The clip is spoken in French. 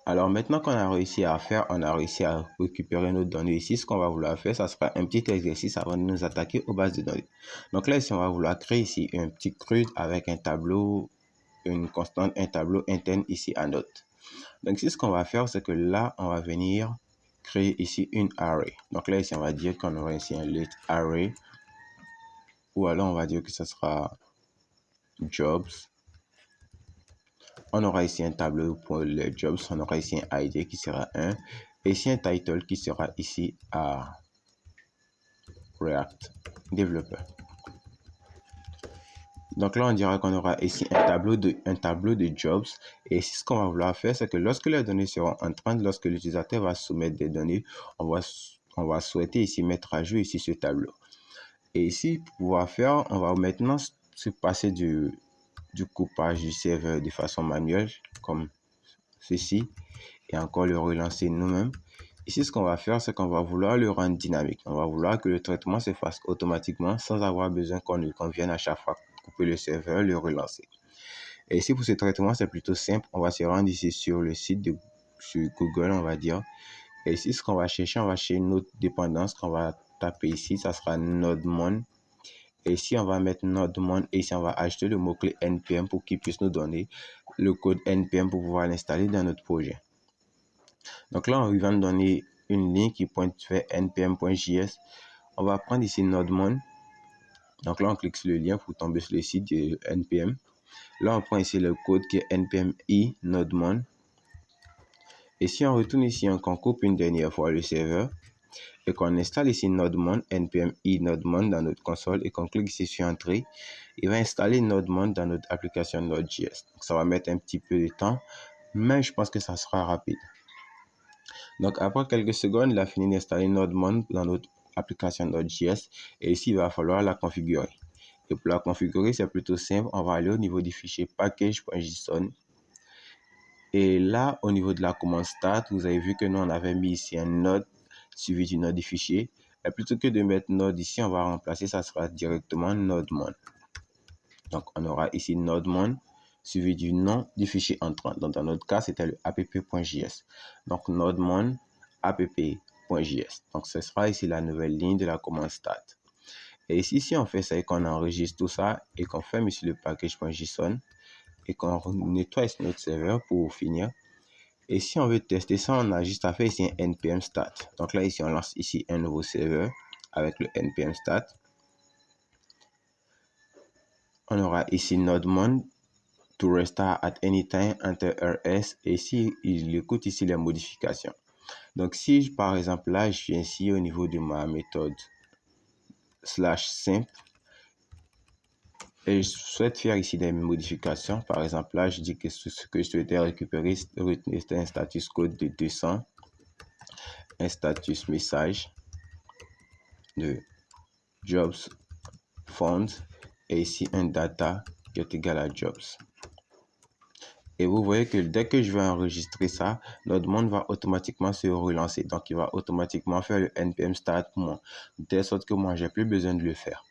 Alors maintenant qu'on a réussi à faire, on a réussi à récupérer nos données ici. Ce qu'on va vouloir faire, ça sera un petit exercice avant de nous attaquer aux bases de données. Donc là, ici, on va vouloir créer ici un petit CRUD avec un tableau, une constante, un tableau interne ici à note. Donc ici, ce qu'on va faire, c'est que là, on va venir créer ici une array. Donc là, ici, on va dire qu'on aura ici un let array. Ou alors, on va dire que ce sera jobs. On aura ici un tableau pour les jobs. On aura ici un ID qui sera 1. Et ici un title qui sera ici à React Developer. Donc là, on dira qu'on aura ici un tableau de jobs. Et ici, ce qu'on va vouloir faire, c'est que lorsque les données seront entrantes, lorsque l'utilisateur va soumettre des données, on va souhaiter ici mettre à jour ici ce tableau. Et ici, pour pouvoir faire, on va maintenant se passer du coupage du serveur de façon manuelle, comme ceci, et encore le relancer nous-mêmes. Ici, ce qu'on va faire, c'est qu'on va vouloir le rendre dynamique. On va vouloir que le traitement se fasse automatiquement sans avoir besoin qu'on vienne à chaque fois couper le serveur, le relancer. Et ici, pour ce traitement, c'est plutôt simple. On va se rendre ici sur le site sur Google, on va dire. Et ici, ce qu'on va chercher, on va chercher une autre dépendance qu'on va taper ici. Ça sera NodeMon. Et ici, on va mettre NodeMon. Et ici, on va ajouter le mot-clé NPM pour qu'il puisse nous donner le code NPM pour pouvoir l'installer dans notre projet. Donc là, on va nous donner une ligne qui pointe vers npm.js. On va prendre ici NodeMon. Donc là, on clique sur le lien pour tomber sur le site de npm. Là, on prend ici le code qui est npm i NodeMon. Et si on retourne ici, qu'on coupe une dernière fois le serveur et qu'on installe ici NodeMon, npm i NodeMon dans notre console et qu'on clique ici sur Entrée, il va installer NodeMon dans notre application Node.js. Donc ça va mettre un petit peu de temps, mais je pense que ça sera rapide. Donc après quelques secondes, il a fini d'installer NodeMon dans notre application Node.js et ici, il va falloir la configurer. Et pour la configurer, c'est plutôt simple. On va aller au niveau du fichier package.json. Et là, au niveau de la commande start, vous avez vu que nous, on avait mis ici un node suivi du nom du fichier. Et plutôt que de mettre node ici, on va remplacer, ça sera directement NodeMon. Donc, on aura ici NodeMon suivi du nom du fichier entrant. Donc, dans notre cas, c'était le app.js. Donc, NodeMon app.js. Donc, ce sera ici la nouvelle ligne de la commande start. Et ici, si on fait ça et qu'on enregistre tout ça et qu'on ferme ici le package.json et qu'on nettoie ici notre serveur pour finir. Et si on veut tester ça, on a juste à faire ici un npm start. Donc là, ici, on lance ici un nouveau serveur avec le npm start. On aura ici NodeMon to restart at any time, enter rs. Et ici, il écoute ici les modifications. Donc si, par exemple, là, je suis ici au niveau de ma méthode /simple et je souhaite faire ici des modifications. Par exemple, là, je dis que ce que je souhaitais récupérer, c'était un status code de 200, un status message de jobs found et ici un data qui est égal à jobs. Et vous voyez que dès que je vais enregistrer ça, NodeMon va automatiquement se relancer. Donc, il va automatiquement faire le npm start pour moi. De telle sorte que moi, j'ai plus besoin de le faire.